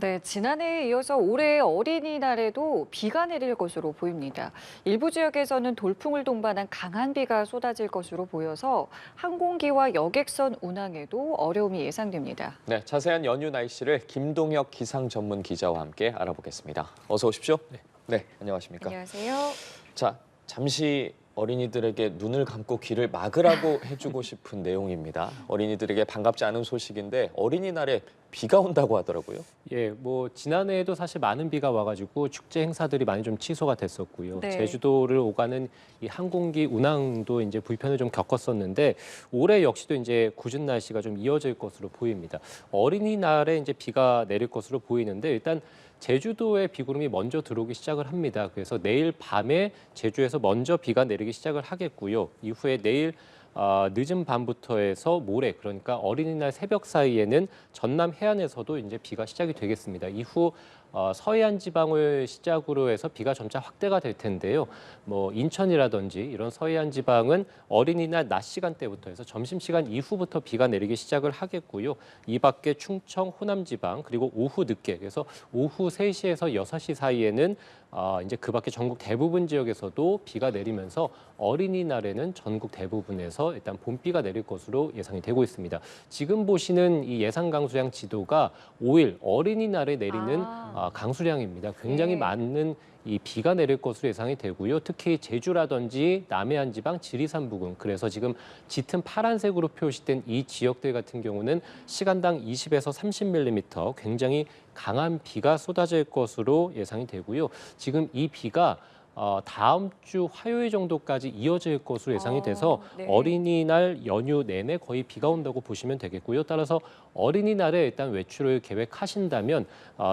네, 지난해에 이어서 올해 어린이날에도 비가 내릴 것으로 보입니다. 일부 지역에서는 돌풍을 동반한 강한 비가 쏟아질 것으로 보여서 항공기와 여객선 운항에도 어려움이 예상됩니다. 네, 자세한 연휴 날씨를 김동혁 기상 전문 기자와 함께 알아보겠습니다. 어서 오십시오. 네, 안녕하십니까? 안녕하세요. 자, 잠시 어린이들에게 눈을 감고 귀를 막으라고 해주고 싶은 내용입니다. 어린이들에게 반갑지 않은 소식인데 어린이날에 비가 온다고 하더라고요. 예, 뭐 지난해에도 사실 많은 비가 와가지고 축제 행사들이 많이 좀 취소가 됐었고요. 네. 제주도를 오가는 이 항공기 운항도 이제 불편을 좀 겪었었는데 올해 역시도 이제 궂은 날씨가 좀 이어질 것으로 보입니다. 어린이날에 이제 비가 내릴 것으로 보이는데 일단 제주도에 비구름이 먼저 들어오기 시작을 합니다. 그래서 내일 밤에 제주에서 먼저 비가 내리기 시작을 하겠고요. 이후에 내일 늦은 밤부터 해서 모레, 그러니까 어린이날 새벽 사이에는 전남 해안에서도 이제 비가 시작이 되겠습니다. 이후 서해안 지방을 시작으로 해서 비가 점차 확대가 될 텐데요. 뭐 인천이라든지 이런 서해안 지방은 어린이날 낮 시간대부터 해서 점심시간 이후부터 비가 내리기 시작을 하겠고요. 이 밖에 충청, 호남 지방 그리고 오후 늦게, 그래서 오후 3시에서 6시 사이에는 이제 그 밖에 전국 대부분 지역에서도 비가 내리면서 어린이날에는 전국 대부분에서 일단 봄비가 내릴 것으로 예상이 되고 있습니다. 지금 보시는 이 예상 강수량 지도가 5일 어린이날에 내리는 강수량입니다. 굉장히 네. 많은 이 비가 내릴 것으로 예상이 되고요. 특히 제주라든지 남해안 지방, 지리산 부근, 그래서 지금 짙은 파란색으로 표시된 이 지역들 같은 경우는 시간당 20에서 30mm 굉장히 강한 비가 쏟아질 것으로 예상이 되고요. 지금 이 비가 다음 주 화요일 정도까지 이어질 것으로 예상이 돼서 네. 어린이날 연휴 내내 거의 비가 온다고 보시면 되겠고요. 따라서 어린이날에 일단 외출을 계획하신다면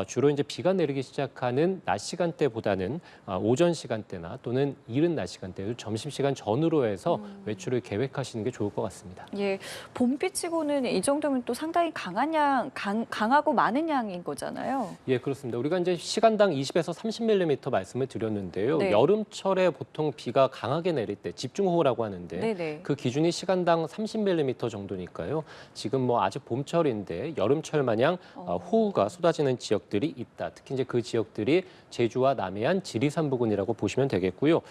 주로 이제 비가 내리기 시작하는 낮 시간대보다는 오전 시간대나 또는 이른 낮 시간대, 점심시간 전후로 해서 외출을 계획하시는 게 좋을 것 같습니다. 예, 봄비치고는 이 정도면 또 상당히 강하고 많은 양인 거잖아요. 예, 그렇습니다. 우리가 이제 시간당 20에서 30mm 말씀을 드렸는데요. 네. 여름철에 보통 비가 강하게 내릴 때 집중호우라고 하는데 네네. 그 기준이 시간당 30mm 정도니까요. 지금 뭐 아직 봄철인데 여름철 마냥 호우가 쏟아지는 지역들이 있다. 특히 이제 그 지역들이 제주와 남해안, 지리산 부근이라고 보시면 되겠고요.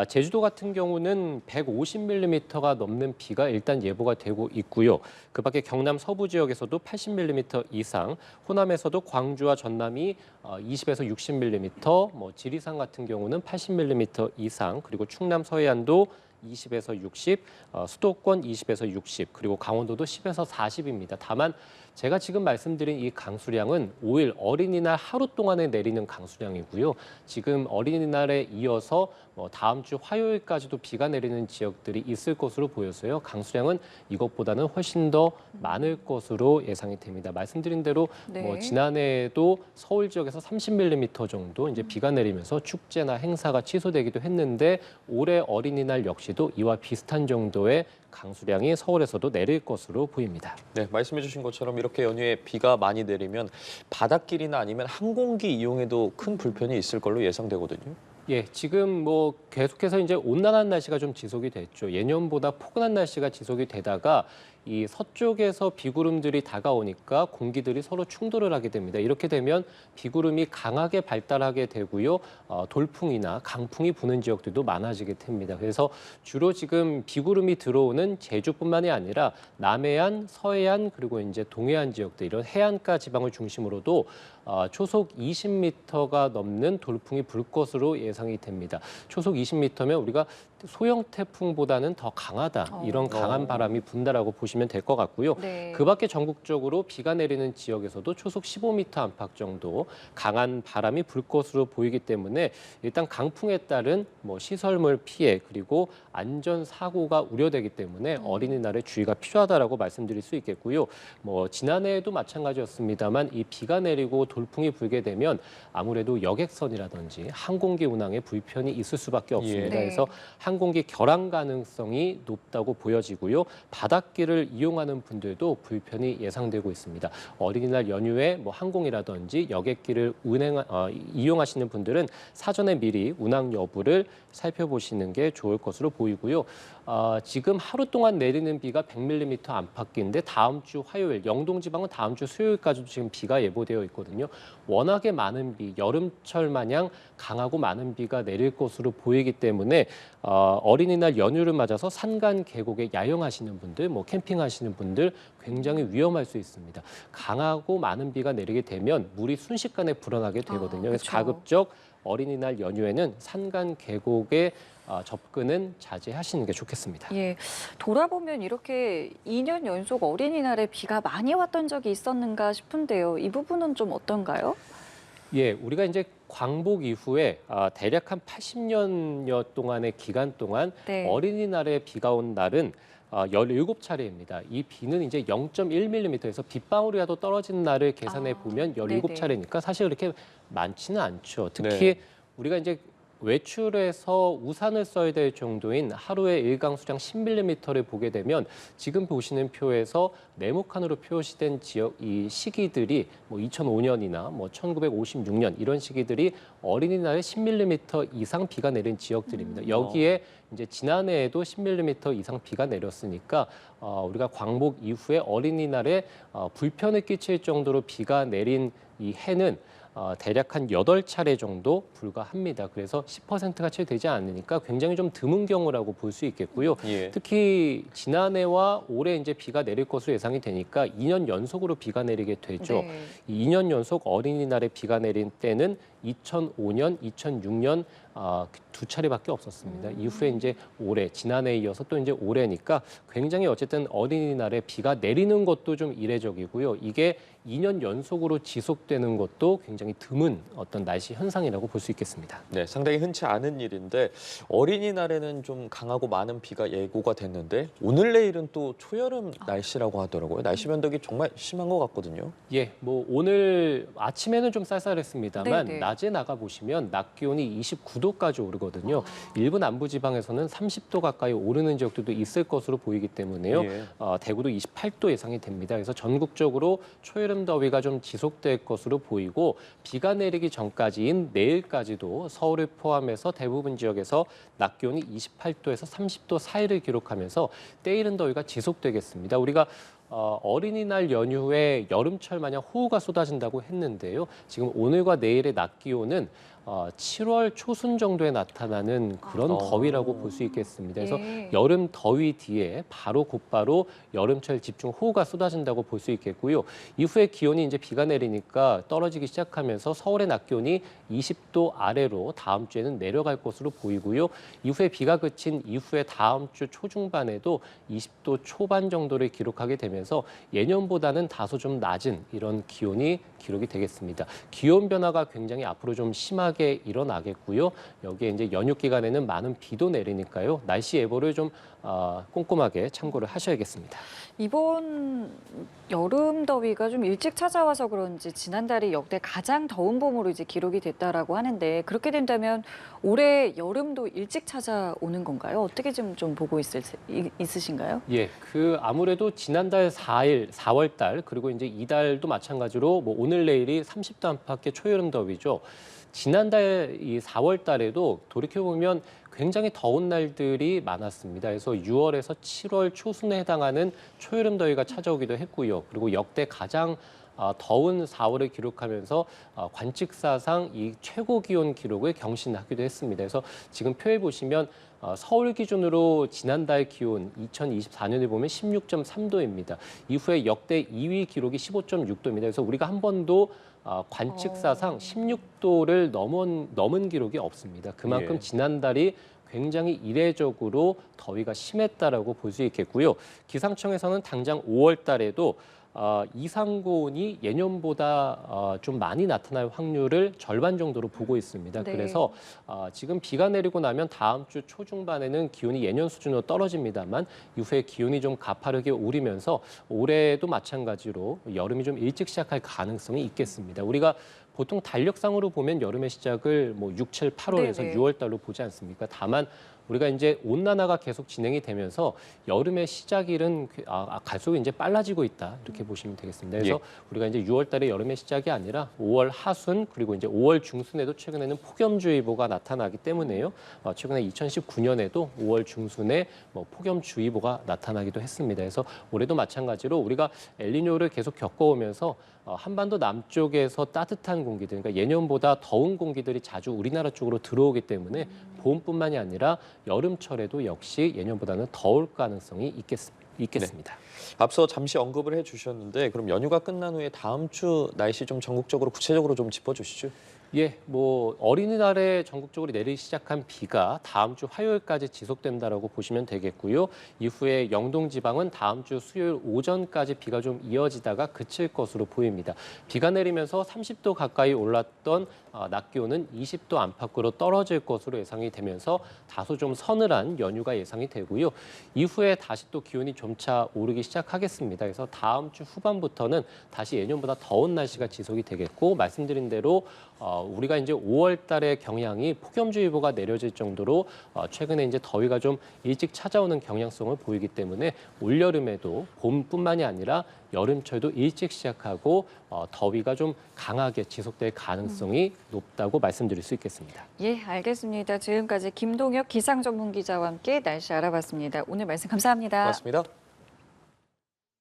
제주도 같은 경우는 150mm가 넘는 비가 일단 예보가 되고 있고요. 그 밖에 경남 서부 지역에서도 80mm 이상, 호남에서도 광주와 전남이 20에서 60mm, 뭐 지리산 같은 경우는 80mm 이상, 그리고 충남 서해안도 20에서 60, 수도권 20에서 60, 그리고 강원도도 10에서 40입니다. 다만 제가 지금 말씀드린 이 강수량은 5일 어린이날 하루 동안에 내리는 강수량이고요. 지금 어린이날에 이어서 다음 주 화요일까지도 비가 내리는 지역들이 있을 것으로 보여서요. 강수량은 이것보다는 훨씬 더 많을 것으로 예상이 됩니다. 말씀드린 대로 네. 지난해에도 서울 지역에서 30mm 정도 이제 비가 내리면서 축제나 행사가 취소되기도 했는데 올해 어린이날 역시도 이와 비슷한 정도의 강수량이 서울에서도 내릴 것으로 보입니다. 네, 말씀해 주신 것처럼 이렇게 연휴에 비가 많이 내리면 바닷길이나 아니면 항공기 이용에도 큰 불편이 있을 걸로 예상되거든요. 예, 지금 뭐 계속해서 이제 온난한 날씨가 좀 지속이 됐죠. 예년보다 포근한 날씨가 지속이 되다가 이 서쪽에서 비구름들이 다가오니까 공기들이 서로 충돌을 하게 됩니다. 이렇게 되면 비구름이 강하게 발달하게 되고요. 돌풍이나 강풍이 부는 지역들도 많아지게 됩니다. 그래서 주로 지금 비구름이 들어오는 제주뿐만이 아니라 남해안, 서해안 그리고 이제 동해안 지역들 이런 해안가 지방을 중심으로도 초속 20m가 넘는 돌풍이 불 것으로 예상이 됩니다. 초속 20m면 우리가 소형 태풍보다는 더 강하다, 이런 강한 바람이 분다라고 보시면 될 것 같고요. 네. 그 밖에 전국적으로 비가 내리는 지역에서도 초속 15m 안팎 정도 강한 바람이 불 것으로 보이기 때문에 일단 강풍에 따른 뭐 시설물 피해 그리고 안전 사고가 우려되기 때문에 어린이날에 주의가 필요하다라고 말씀드릴 수 있겠고요. 뭐 지난해에도 마찬가지였습니다만 이 비가 내리고 돌풍이 불게 되면 아무래도 여객선이라든지 항공기 운항에 불편이 있을 수밖에 없습니다. 예. 네. 그래서 항공기 결항 가능성이 높다고 보여지고요. 바닷길을 이용하는 분들도 불편이 예상되고 있습니다. 어린이날 연휴에 뭐 항공이라든지 여객길을 이용하시는 분들은 사전에 미리 운항 여부를 살펴보시는 게 좋을 것으로 보이고요. 지금 하루 동안 내리는 비가 100mm 안팎인데 다음 주 화요일, 영동 지방은 다음 주 수요일까지도 지금 비가 예보되어 있거든요. 워낙에 많은 비, 여름철 마냥 강하고 많은 비가 내릴 것으로 보이기 때문에 어린이날 연휴를 맞아서 산간 계곡에 야영하시는 분들, 뭐 캠핑하시는 분들 굉장히 위험할 수 있습니다. 강하고 많은 비가 내리게 되면 물이 순식간에 불어나게 되거든요. 그래서 그쵸. 가급적 어린이날 연휴에는 산간 계곡에 접근은 자제하시는 게 좋겠습니다. 예, 돌아보면 이렇게 2년 연속 어린이날에 비가 많이 왔던 적이 있었는가 싶은데요. 이 부분은 좀 어떤가요? 예, 우리가 이제 광복 이후에 대략 한 80년여 동안의 기간 동안 네. 어린이날에 비가 온 날은 17차례입니다. 이 비는 이제 0.1mm에서 빗방울이라도 떨어지는 날을 계산해 보면 네네. 17차례니까 사실 그렇게 많지는 않죠. 특히 네. 우리가 이제 외출해서 우산을 써야 될 정도인 하루의 일강 수량 10mm를 보게 되면 지금 보시는 표에서 네모칸으로 표시된 지역 이 시기들이 뭐 2005년이나 뭐 1956년 이런 시기들이 어린이날에 10mm 이상 비가 내린 지역들입니다. 여기에 이제 지난해에도 10mm 이상 비가 내렸으니까 우리가 광복 이후에 어린이날에 불편을 끼칠 정도로 비가 내린 이 해는 대략 한 8차례 정도 불과합니다. 그래서 10%가 채 되지 않으니까 굉장히 좀 드문 경우라고 볼 수 있겠고요. 예. 특히 지난해와 올해 이제 비가 내릴 것으로 예상이 되니까 2년 연속으로 비가 내리게 되죠. 네. 이 2년 연속 어린이날에 비가 내린 때는 2005년, 2006년 두 차례밖에 없었습니다. 이후에 이제 올해, 지난해에 이어서 또 이제 올해니까 굉장히 어쨌든 어린이날에 비가 내리는 것도 좀 이례적이고요. 이게 2년 연속으로 지속되는 것도 굉장히 드문 어떤 날씨 현상이라고 볼 수 있겠습니다. 네, 상당히 흔치 않은 일인데 어린이날에는 좀 강하고 많은 비가 예고가 됐는데 오늘 내일은 또 초여름 날씨라고 하더라고요. 날씨 변덕이 정말 심한 것 같거든요. 예, 뭐 오늘 아침에는 좀 쌀쌀했습니다만 네네. 낮에 나가 보시면 낮 기온이 29도까지 오르거든요. 일부 남부 지방에서는 30도 가까이 오르는 지역들도 있을 것으로 보이기 때문에요. 예. 대구도 28도 예상이 됩니다. 그래서 전국적으로 초여름 더위가 좀 지속될 것으로 보이고 비가 내리기 전까지인 내일까지도 서울을 포함해서 대부분 지역에서 낮 기온이 28도에서 30도 사이를 기록하면서 때이른 더위가 지속되겠습니다. 우리가 어린이날 연휴에 여름철 마냥 호우가 쏟아진다고 했는데요. 지금 오늘과 내일의 낮 기온은 7월 초순 정도에 나타나는 그런 더위라고 볼 수 있겠습니다. 그래서 예. 여름 더위 뒤에 곧바로 여름철 집중 호우가 쏟아진다고 볼 수 있겠고요. 이후에 기온이 이제 비가 내리니까 떨어지기 시작하면서 서울의 낮 기온이 20도 아래로 다음 주에는 내려갈 것으로 보이고요. 이후에 비가 그친 이후에 다음 주 초중반에도 20도 초반 정도를 기록하게 되면서 예년보다는 다소 좀 낮은 이런 기온이 기록이 되겠습니다. 기온 변화가 굉장히 앞으로 좀 심하게 일어나겠고요. 여기에 이제 연휴 기간에는 많은 비도 내리니까요. 날씨 예보를 좀 꼼꼼하게 참고를 하셔야겠습니다. 이번 여름 더위가 좀 일찍 찾아와서 그런지 지난달이 역대 가장 더운 봄으로 이제 기록이 됐다라고 하는데 그렇게 된다면 올해 여름도 일찍 찾아오는 건가요? 어떻게 좀 보고 있으신가요? 예, 아무래도 지난달 4월 달 그리고 이제 이달도 마찬가지로 뭐 오늘 내일이 30도 안팎의 초여름 더위죠. 지난달 이 4월 달에도 돌이켜 보면 굉장히 더운 날들이 많았습니다. 그래서 6월에서 7월 초순에 해당하는 초여름 더위가 찾아오기도 했고요. 그리고 역대 가장 더운 4월을 기록하면서 관측사상 이 최고 기온 기록을 경신하기도 했습니다. 그래서 지금 표에 보시면 서울 기준으로 지난달 기온 2024년에 보면 16.3도입니다. 이후에 역대 2위 기록이 15.6도입니다. 그래서 우리가 한 번도 관측사상 16도를 넘은 기록이 없습니다. 그만큼 예. 지난달이 굉장히 이례적으로 더위가 심했다라고 볼 수 있겠고요. 기상청에서는 당장 5월 달에도 이상고온이 예년보다 좀 많이 나타날 확률을 절반 정도로 보고 있습니다. 네. 그래서 지금 비가 내리고 나면 다음 주 초중반에는 기온이 예년 수준으로 떨어집니다만 이후에 기온이 좀 가파르게 오르면서 올해도 마찬가지로 여름이 좀 일찍 시작할 가능성이 있겠습니다. 우리가 보통 달력상으로 보면 여름의 시작을 뭐 6, 7, 8월에서 네네. 6월 달로 보지 않습니까? 다만 우리가 이제 온난화가 계속 진행이 되면서 여름의 시작일은 갈수록 이제 빨라지고 있다 이렇게 보시면 되겠습니다. 그래서 우리가 이제 6월달에 여름의 시작이 아니라 5월 하순 그리고 이제 5월 중순에도 최근에는 폭염주의보가 나타나기 때문에요. 최근에 2019년에도 5월 중순에 폭염주의보가 나타나기도 했습니다. 그래서 올해도 마찬가지로 우리가 엘니뇨를 계속 겪어오면서 한반도 남쪽에서 따뜻한 공기들, 그러니까 예년보다 더운 공기들이 자주 우리나라 쪽으로 들어오기 때문에 봄뿐만이 아니라 여름철에도 역시 예년보다는 더울 가능성이 있겠습니다. 앞서 잠시 언급을 해주셨는데 그럼 연휴가 끝난 후에 다음 주 날씨 좀 전국적으로 구체적으로 좀 짚어주시죠. 예, 어린이날에 전국적으로 내리기 시작한 비가 다음 주 화요일까지 지속된다라고 보시면 되겠고요. 이후에 영동 지방은 다음 주 수요일 오전까지 비가 좀 이어지다가 그칠 것으로 보입니다. 비가 내리면서 30도 가까이 올랐던 낮 기온은 20도 안팎으로 떨어질 것으로 예상이 되면서 다소 좀 서늘한 연휴가 예상이 되고요. 이후에 다시 또 기온이 점차 오르기 시작하겠습니다. 그래서 다음 주 후반부터는 다시 예년보다 더운 날씨가 지속이 되겠고 말씀드린 대로 우리가 이제 5월 달에 경향이 폭염주의보가 내려질 정도로 최근에 이제 더위가 좀 일찍 찾아오는 경향성을 보이기 때문에 올여름에도 봄뿐만이 아니라 여름철도 일찍 시작하고 더위가 좀 강하게 지속될 가능성이 높다고 말씀드릴 수 있겠습니다. 예, 알겠습니다. 지금까지 김동혁 기상전문기자와 함께 날씨 알아봤습니다. 오늘 말씀 감사합니다. 고맙습니다.